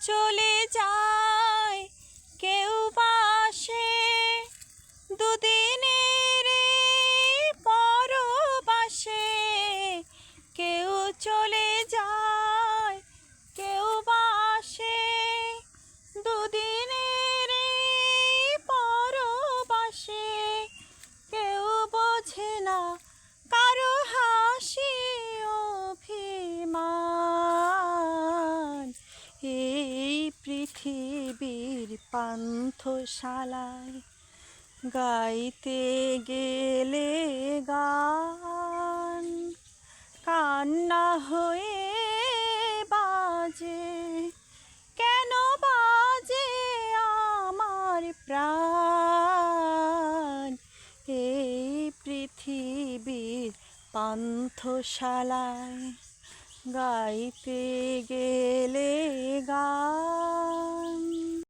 চলে যায় কেউ বাসে দুদিনের পরবাসে, কেউ চলে যায় কেউ বাসে দুদিনের পরবাসে, কেউ বোঝে না কারো হাসি অভিমান। এই পৃথিবীর পান্থশালায় গাইতে গেলে গান কান্না হয়ে বাজে, কেন বাজে আমার প্রাণ। এই পৃথিবীর পান্থশালায় গাইতে গেলে গান।